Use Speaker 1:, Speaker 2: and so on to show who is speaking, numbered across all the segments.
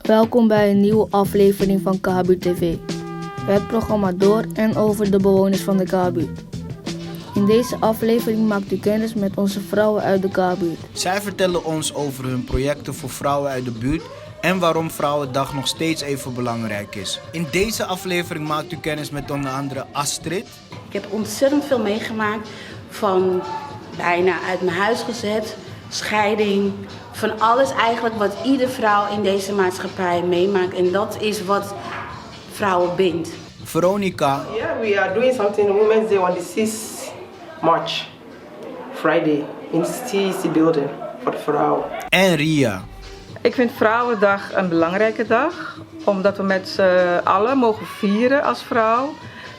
Speaker 1: Welkom bij een nieuwe aflevering van K-buurt TV. Het programma door en over de bewoners van de K-buurt. In deze aflevering maakt u kennis met onze vrouwen uit de K-buurt.
Speaker 2: Zij vertellen ons over hun projecten voor vrouwen uit de buurt en waarom Vrouwendag nog steeds even belangrijk is. In deze aflevering maakt u kennis met onder andere Astrid.
Speaker 3: Ik heb ontzettend veel meegemaakt, van bijna uit mijn huis gezet, scheiding, van alles eigenlijk wat iedere vrouw in deze maatschappij meemaakt. En dat is wat vrouwen bindt.
Speaker 2: Veronica.
Speaker 4: Yeah, we are doing something on Women's Day on the 6th March, Friday, in the CEC building voor de vrouw.
Speaker 2: En Ria.
Speaker 5: Ik vind Vrouwendag een belangrijke dag, omdat we met z'n allen mogen vieren als vrouw.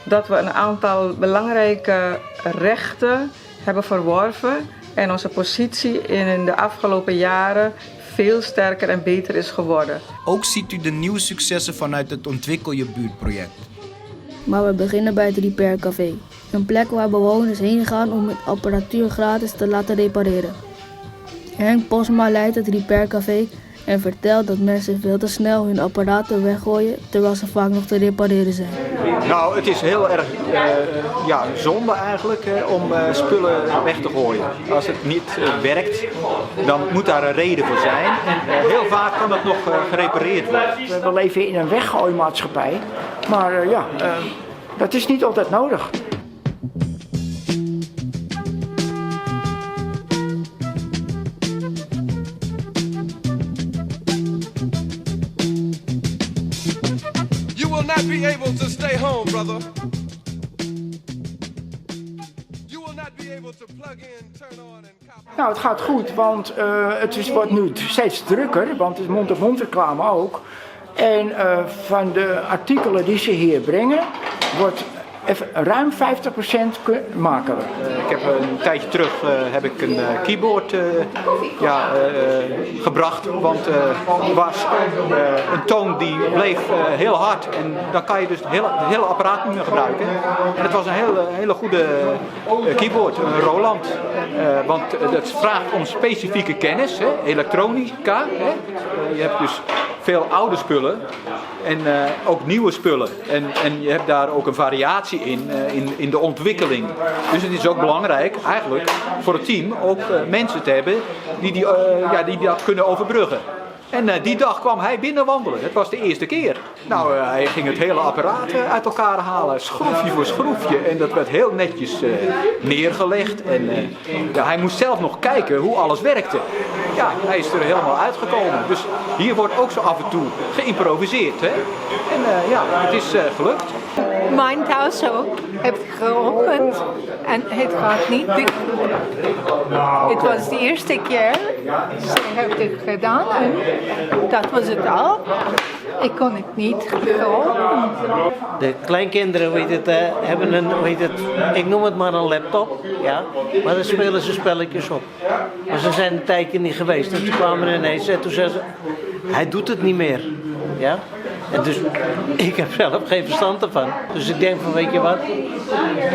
Speaker 5: Dat we een aantal belangrijke rechten hebben verworven en onze positie in de afgelopen jaren veel sterker en beter is geworden.
Speaker 2: Ook ziet u de nieuwe successen vanuit het Ontwikkel je Buurt project.
Speaker 1: Maar we beginnen bij het Repair Café. Een plek waar bewoners heen gaan om hun apparatuur gratis te laten repareren. Henk Posma leidt het Repair Café en vertelt dat mensen veel te snel hun apparaten weggooien terwijl ze vaak nog te repareren zijn.
Speaker 6: Nou, het is heel erg zonde eigenlijk om spullen weg te gooien. Als het niet werkt, dan moet daar een reden voor zijn. En heel vaak kan dat nog gerepareerd worden.
Speaker 7: We leven in een weggooimaatschappij, maar dat is niet altijd nodig.
Speaker 8: You will not be able to stay home, brother. You will not be able to plug in, turn on and copy.
Speaker 7: Nou, het gaat goed, want wordt nu steeds drukker, want het is mond-op-mond reclame ook. En van de artikelen die ze hier brengen, wordt ruim 50% maken we.
Speaker 6: Ik heb een tijdje terug heb ik een keyboard gebracht, want er was een toon die bleef heel hard en dan kan je dus het hele apparaat niet meer gebruiken. En het was een hele goede keyboard, een Roland, want het vraagt om specifieke kennis, elektronica. Je hebt dus veel oude spullen en ook nieuwe spullen. En je hebt daar ook een variatie in de ontwikkeling. Dus het is ook belangrijk eigenlijk voor het team ook mensen te hebben die dat kunnen overbruggen. En die dag kwam hij binnenwandelen. Het was de eerste keer. Nou, hij ging het hele apparaat uit elkaar halen, schroefje voor schroefje. En dat werd heel netjes neergelegd. En hij moest zelf nog kijken hoe alles werkte. Ja, hij is er helemaal uitgekomen. Dus hier wordt ook zo af en toe geïmproviseerd. Hè? En het is gelukt.
Speaker 9: Mijn thuis ook heeft geopend en het gaat niet dicht. Het was de eerste keer, ze heeft het gedaan en dat was het al. Ik kon het niet gelopen.
Speaker 10: De kleinkinderen hebben ik noem het maar een laptop, ja, maar daar spelen ze spelletjes op. Maar ze zijn een tijdje niet geweest en toen kwamen er ineens en toen zeiden ze, hij doet het niet meer. Ja? En dus ik heb zelf geen verstand ervan. Dus ik denk van, weet je wat,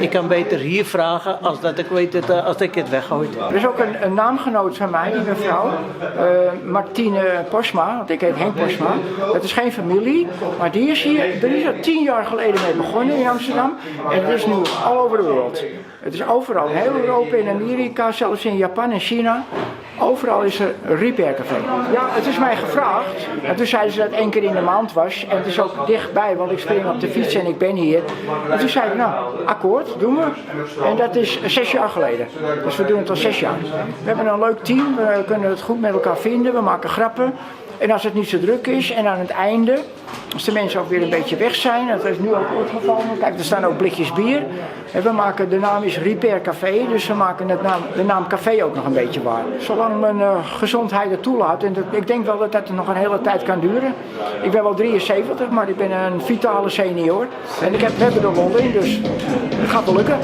Speaker 10: ik kan beter hier vragen als dat ik het weggooi.
Speaker 7: Er is ook een naamgenoot van mij, die mevrouw, Martine Posma, want ik heet Henk Posma. Dat is geen familie, maar die is er 10 jaar geleden mee begonnen in Amsterdam. En het is nu all over the world. Het is overal, in heel Europa, in Amerika, zelfs in Japan en China. Overal is er een Repair Café. Ja, het is mij gevraagd. En toen zeiden ze dat het 1 keer in de maand was. En het is ook dichtbij, want ik spring op de fiets en ik ben hier. En toen zei ik, nou, akkoord, doen we. En dat is 6 jaar geleden. Dus we doen het al 6 jaar. We hebben een leuk team, we kunnen het goed met elkaar vinden, we maken grappen. En als het niet zo druk is en aan het einde, als de mensen ook weer een beetje weg zijn, dat is nu ook opgevallen. Kijk, er staan ook blikjes bier. En we maken, de naam is Repair Café, dus we maken de naam café ook nog een beetje waar. Zolang mijn gezondheid het toelaat, en ik denk wel dat dat nog een hele tijd kan duren. Ik ben wel 73, maar ik ben een vitale senior. En we hebben er lol in, dus het gaat wel lukken.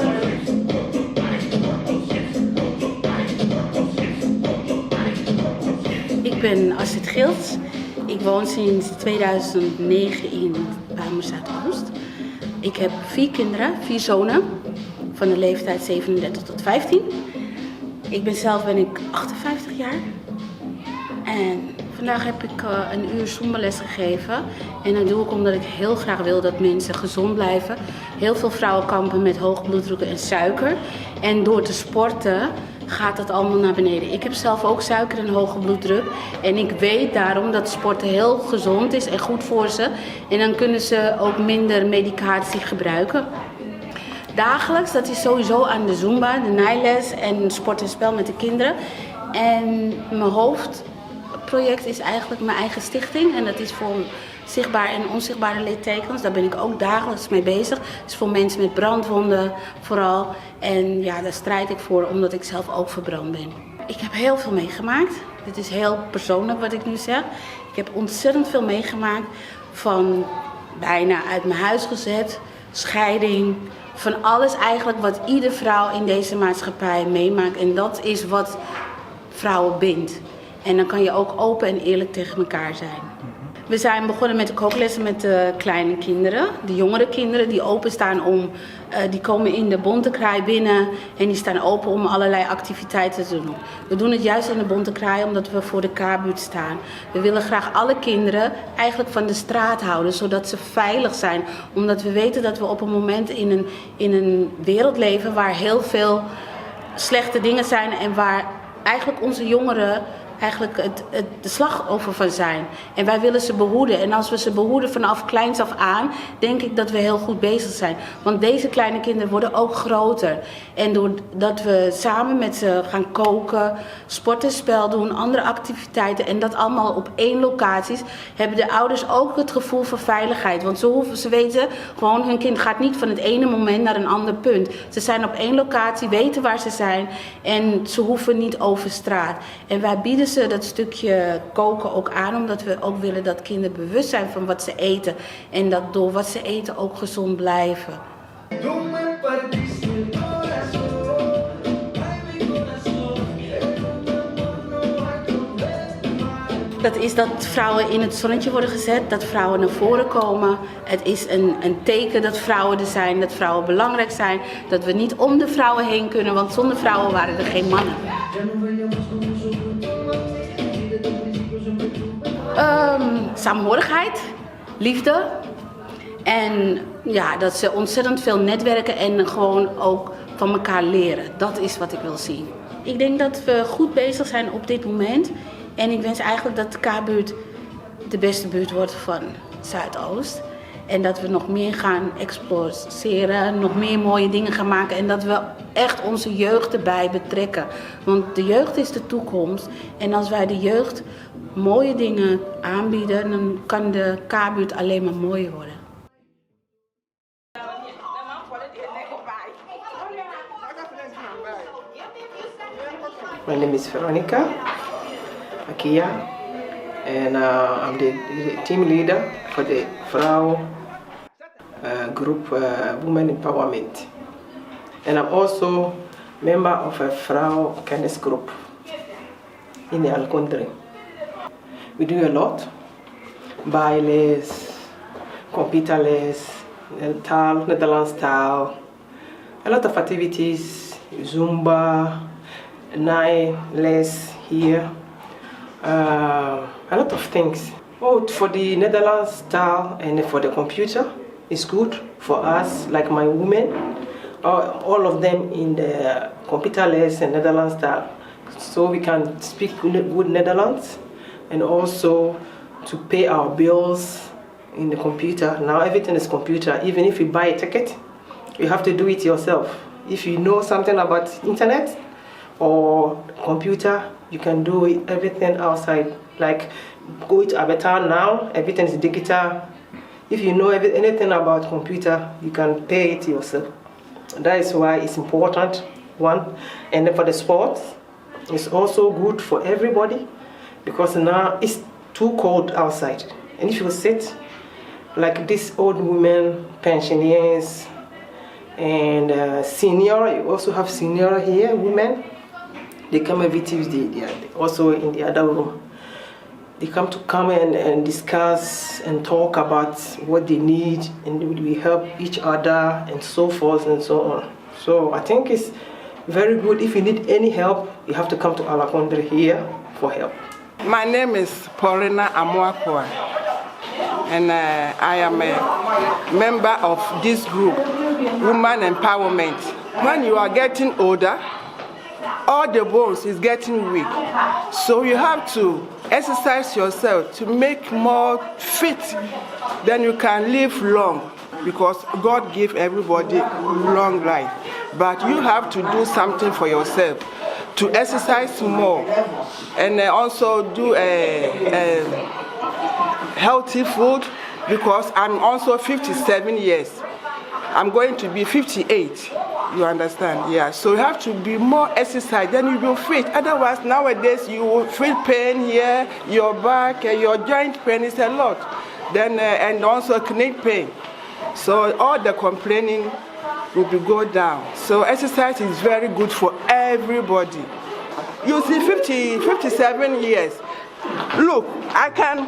Speaker 3: Ik ben Astrid Gilts. Ik woon sinds 2009 in Zuidoost. Ik heb 4 kinderen, 4 zonen, van de leeftijd 37 tot 15. Ben ik 58 jaar. En Vandaag heb ik een uur Zumba-les gegeven. En dat doe ik omdat ik heel graag wil dat mensen gezond blijven. Heel veel vrouwen kampen met hoge bloeddruk en suiker. En door te sporten gaat dat allemaal naar beneden. Ik heb zelf ook suiker en hoge bloeddruk. En ik weet daarom dat sporten heel gezond is en goed voor ze. En dan kunnen ze ook minder medicatie gebruiken. Dagelijks, dat is sowieso aan de Zumba, de naailes en sport en spel met de kinderen. En mijn hoofdproject is eigenlijk mijn eigen stichting. En dat is voor zichtbare en onzichtbare littekens. Daar ben ik ook dagelijks mee bezig. Dat is voor mensen met brandwonden vooral. En ja, daar strijd ik voor omdat ik zelf ook verbrand ben. Ik heb heel veel meegemaakt. Dit is heel persoonlijk wat ik nu zeg. Ik heb ontzettend veel meegemaakt. Van bijna uit mijn huis gezet, scheiding. Van alles eigenlijk wat iedere vrouw in deze maatschappij meemaakt. En dat is wat vrouwen bindt. En dan kan je ook open en eerlijk tegen elkaar zijn. We zijn begonnen met de kooklessen met de kleine kinderen. De jongere kinderen die openstaan die komen in de Bonte Kraai binnen. En die staan open om allerlei activiteiten te doen. We doen het juist in de Bonte Kraai omdat we voor de K-buurt staan. We willen graag alle kinderen eigenlijk van de straat houden. Zodat ze veilig zijn. Omdat we weten dat we op een moment in een wereld leven waar heel veel slechte dingen zijn. En waar eigenlijk onze jongeren de slachtoffer van zijn. En wij willen ze behoeden. En als we ze behoeden vanaf kleins af aan, denk ik dat we heel goed bezig zijn. Want deze kleine kinderen worden ook groter. En doordat we samen met ze gaan koken, sport en spel doen, andere activiteiten en dat allemaal op één locatie, hebben de ouders ook het gevoel van veiligheid. Want ze weten gewoon, hun kind gaat niet van het ene moment naar een ander punt. Ze zijn op één locatie, weten waar ze zijn en ze hoeven niet over straat. En wij bieden ze dat stukje koken ook aan, omdat we ook willen dat kinderen bewust zijn van wat ze eten. En dat door wat ze eten ook gezond blijven. Dat is dat vrouwen in het zonnetje worden gezet, dat vrouwen naar voren komen. Het is een teken dat vrouwen er zijn, dat vrouwen belangrijk zijn. Dat we niet om de vrouwen heen kunnen, want zonder vrouwen waren er geen mannen. Saamhorigheid, liefde en ja, dat ze ontzettend veel netwerken en gewoon ook van elkaar leren. Dat is wat ik wil zien. Ik denk dat we goed bezig zijn op dit moment en ik wens eigenlijk dat de K-buurt de beste buurt wordt van Zuidoost. En dat we nog meer gaan exploreren, nog meer mooie dingen gaan maken. En dat we echt onze jeugd erbij betrekken. Want de jeugd is de toekomst. En als wij de jeugd mooie dingen aanbieden, dan kan de K-buurt alleen maar mooier worden.
Speaker 4: My name is Veronica Akia. And I'm the team leader for the Vrouw group Women Empowerment. And I'm also member of a Vrouw Kennis group in the country. We do a lot, bailes, computerles, taal, Netherlands taal, a lot of activities, Zumba, naailes here. A lot of things. For the Netherlands taal and for the computer, it's good for us, like my women, all of them in the computer less and Netherlands taal. So we can speak good Netherlands and also to pay our bills in the computer. Now everything is computer. Even if you buy a ticket, you have to do it yourself. If you know something about internet or computer, you can do everything outside. Like go to Avatar now, everything is digital. If you know anything about computer, you can pay it yourself. That is why it's important, one. And then for the sports, it's also good for everybody because now it's too cold outside. And if you sit like these old women, pensioners, and senior, you also have senior here, women. They come every Tuesday, they are also in the other room. They come and discuss and talk about what they need, and we help each other and so forth and so on. So I think it's very good. If you need any help, you have to come to our country here for help.
Speaker 11: My name is Paulina Amoakwa, and I am a member of this group, Women Empowerment. When you are getting older, all the bones is getting weak, so you have to exercise yourself to make more fit. Then you can live long, because God gives everybody long life. But you have to do something for yourself, to exercise more, and also do healthy food, because I'm also 57 years. I'm going to be 58. You understand? Yeah. So you have to be more exercise, then you will fit. Otherwise, nowadays you will feel pain here, your back, your joint pain is a lot. Then and also knee pain. So all the complaining will be go down. So exercise is very good for everybody. You see, 57 years. Look, I can.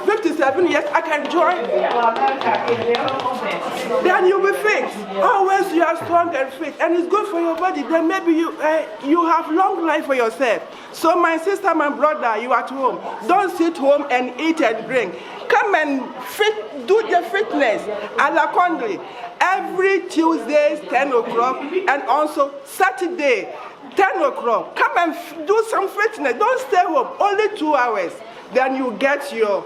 Speaker 11: 57 years, I can join. Then you'll be fit. Always you are strong and fit, and it's good for your body. Then maybe you have long life for yourself. So my sister, my brother, you at home. Don't sit home and eat and drink. Come and do the fitness at La Condé every Tuesday, 10 o'clock, and also Saturday, 10 o'clock. Come and do some fitness. Don't stay home. Only 2 hours. Then you get your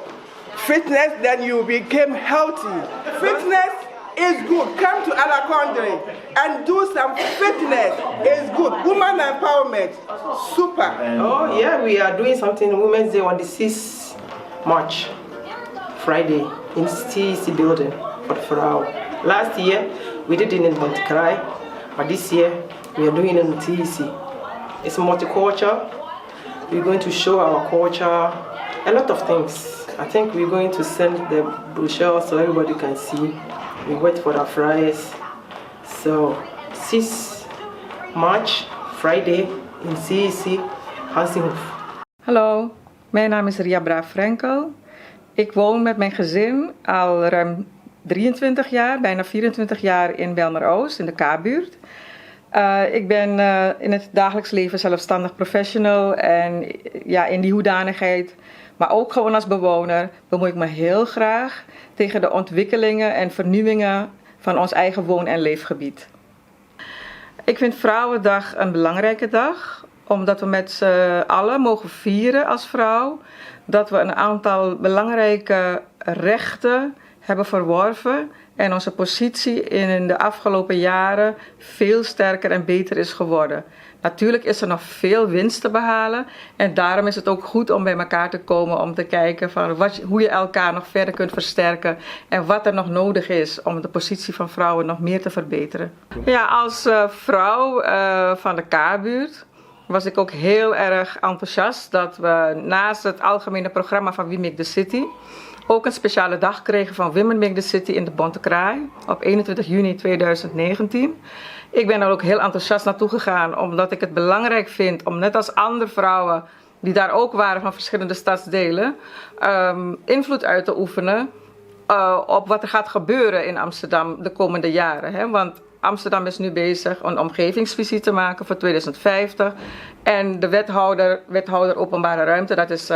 Speaker 11: fitness, then you become healthy. Fitness is good. Come to Alaconde and do some fitness. It's good. Women empowerment. Super.
Speaker 4: Oh yeah, we are doing something Women's Day on the 6th March, Friday, in CEC building for the Frau. Last year we did it in Montclair, but this year we are doing it in TEC. It's multicultural. We're going to show our culture. A lot of things. I think we're going to send the brochure so everybody can see. We wait for the flyers. So 6 March, Friday in CEC, Hansinghof.
Speaker 5: Hallo, mijn naam is Ria Braaf-Frenkel. Ik woon met mijn gezin al ruim 23 jaar, bijna 24 jaar in Bijlmer-Oost, in de K-buurt. Ik ben in het dagelijks leven zelfstandig professional en ja, in die hoedanigheid, maar ook gewoon als bewoner, bemoei ik me heel graag tegen de ontwikkelingen en vernieuwingen van ons eigen woon- en leefgebied. Ik vind Vrouwendag een belangrijke dag, omdat we met z'n allen mogen vieren als vrouw dat we een aantal belangrijke rechten hebben verworven en onze positie in de afgelopen jaren veel sterker en beter is geworden. Natuurlijk is er nog veel winst te behalen en daarom is het ook goed om bij elkaar te komen om te kijken van hoe je elkaar nog verder kunt versterken en wat er nog nodig is om de positie van vrouwen nog meer te verbeteren. Ja, als vrouw van de K-buurt was ik ook heel erg enthousiast dat we naast het algemene programma van We Make the City ook een speciale dag kregen van Women Make the City in de Bonte Kraai op 21 juni 2019. Ik ben er ook heel enthousiast naartoe gegaan omdat ik het belangrijk vind om net als andere vrouwen die daar ook waren van verschillende stadsdelen invloed uit te oefenen op wat er gaat gebeuren in Amsterdam de komende jaren. Hè? Want Amsterdam is nu bezig een omgevingsvisie te maken voor 2050 en de wethouder openbare ruimte, dat is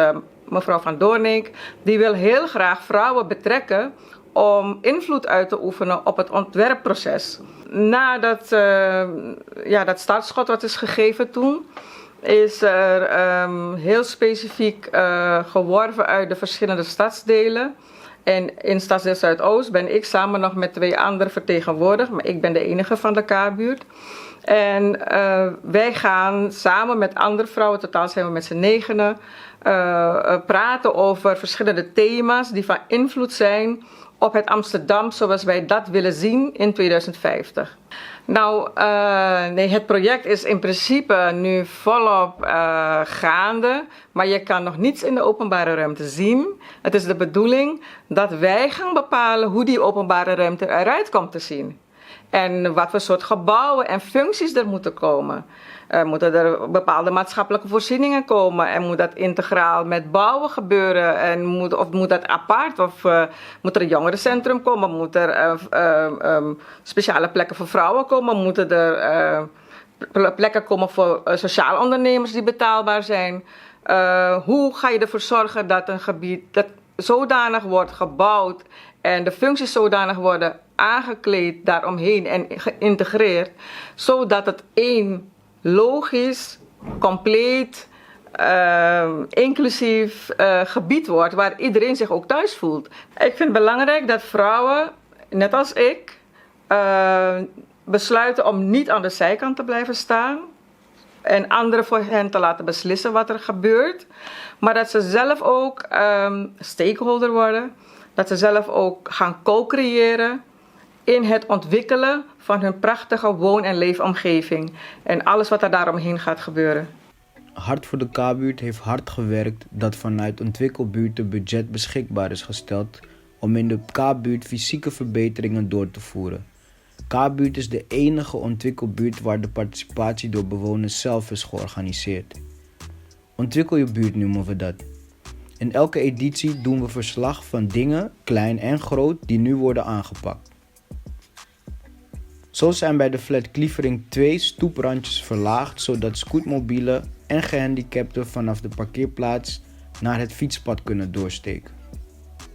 Speaker 5: mevrouw Van Doornink, die wil heel graag vrouwen betrekken om invloed uit te oefenen op het ontwerpproces. Na dat startschot wat is gegeven toen, is er heel specifiek geworven uit de verschillende stadsdelen. En in Stadsdeel Zuidoost ben ik samen nog met 2 anderen vertegenwoordigd, maar ik ben de enige van de K-buurt. En wij gaan samen met andere vrouwen, totaal zijn we met z'n 9, praten over verschillende thema's die van invloed zijn op het Amsterdam zoals wij dat willen zien in 2050. Nou, het project is in principe nu volop gaande, maar je kan nog niets in de openbare ruimte zien. Het is de bedoeling dat wij gaan bepalen hoe die openbare ruimte eruit komt te zien. En wat voor soort gebouwen en functies er moeten komen. Moeten er bepaalde maatschappelijke voorzieningen komen en moet dat integraal met bouwen gebeuren en moet dat apart of moet er een jongerencentrum komen, moet er speciale plekken voor vrouwen komen, moeten er plekken komen voor sociale ondernemers die betaalbaar zijn. Hoe ga je ervoor zorgen dat een gebied dat zodanig wordt gebouwd en de functies zodanig worden aangekleed daaromheen en geïntegreerd, zodat het één logisch, compleet, inclusief gebied wordt waar iedereen zich ook thuis voelt. Ik vind het belangrijk dat vrouwen, net als ik, besluiten om niet aan de zijkant te blijven staan en anderen voor hen te laten beslissen wat er gebeurt, maar dat ze zelf ook stakeholder worden, dat ze zelf ook gaan co-creëren in het ontwikkelen van hun prachtige woon- en leefomgeving en alles wat er daaromheen gaat gebeuren.
Speaker 2: Hart voor de K-buurt heeft hard gewerkt dat vanuit ontwikkelbuurten budget beschikbaar is gesteld om in de K-buurt fysieke verbeteringen door te voeren. K-buurt is de enige ontwikkelbuurt waar de participatie door bewoners zelf is georganiseerd. Ontwikkel je buurt noemen we dat. In elke editie doen we verslag van dingen, klein en groot, die nu worden aangepakt. Zo zijn bij de flat Klievering 2 stoeprandjes verlaagd zodat scootmobielen en gehandicapten vanaf de parkeerplaats naar het fietspad kunnen doorsteken.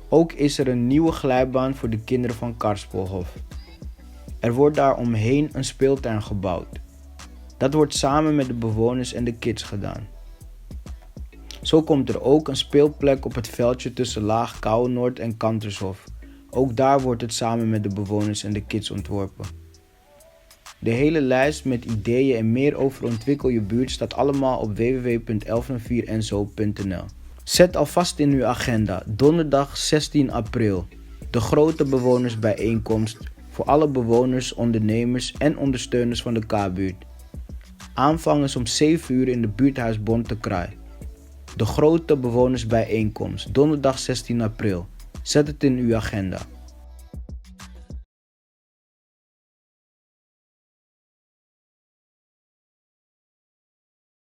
Speaker 2: Ook is er een nieuwe glijbaan voor de kinderen van Karspelhof. Er wordt daar omheen een speeltuin gebouwd. Dat wordt samen met de bewoners en de kids gedaan. Zo komt er ook een speelplek op het veldje tussen Laag Kouwenoord en Kantershof. Ook daar wordt het samen met de bewoners en de kids ontworpen. De hele lijst met ideeën en meer over Ontwikkel je buurt staat allemaal op www.1104enzo.nl. Zet alvast in uw agenda, donderdag 16 april, de grote bewonersbijeenkomst voor alle bewoners, ondernemers en ondersteuners van de K-buurt. Aanvang is om 7 uur in de buurthuis Bonte Kraai. De grote bewonersbijeenkomst, donderdag 16 april. Zet het in uw agenda.